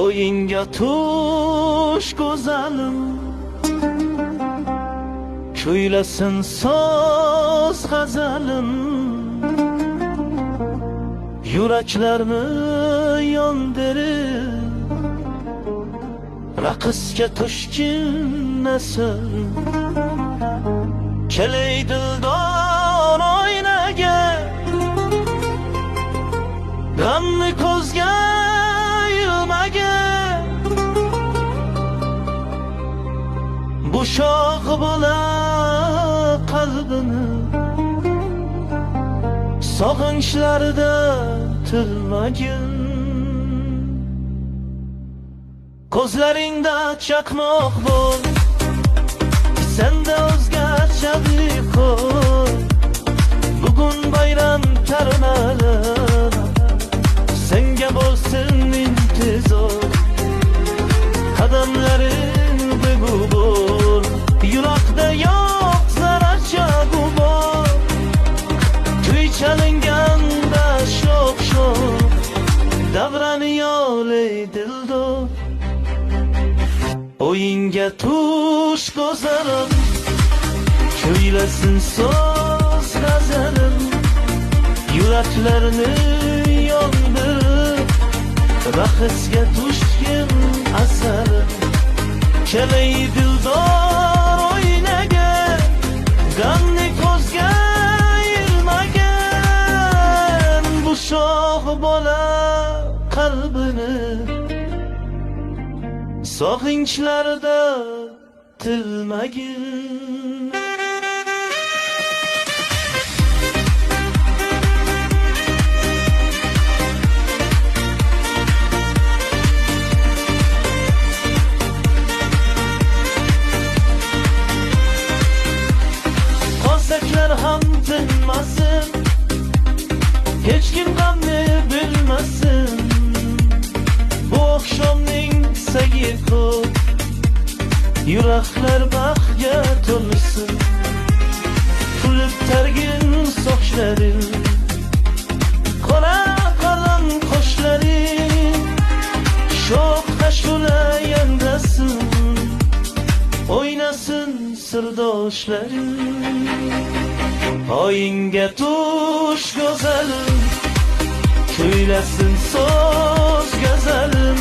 O'yinga tush go'zalim, kuylasin so'z g'azalim, yuraklarni yondirib, raqsga to'shkin asal. Kelay dildor oynaga, g'amni ko'zga ilmaga, bu shox bola qalbini sog'inchlarda tilmagin. Ko'zlaringda chaqmoq bor, senda o'zgacha bir qo'y. Bugun bayram taronalar, senga bo'lsin intizor. Qadamlaring begu bo'l, yurakda yo'q zarracha gumon. Kuy chalinganda sho'x-sho'x, davrani yo'lay dildor. O'yinga tush go'zalim, kuylasin so'z g'azalim, yuraklarni yondirib, raqsga to'shkin asalim. Kelay dildor oynaga, g'amni ko'zga ilmagan, bu shox bola qalbini sog'inchlarda tilmagin. Qosaklar ham tinmasin, hech kim g'amni bilmasin. Bu oqshomning sagi ko'p, yuraklar baxtga to'lsin. Kulib targin sochlaring, qora qalam qoshlaring, sho'x ashula yangrasin, o'ynasin sirdoshlaring. O'yinga tush go'zalim, kuylasin so'z g'azalim.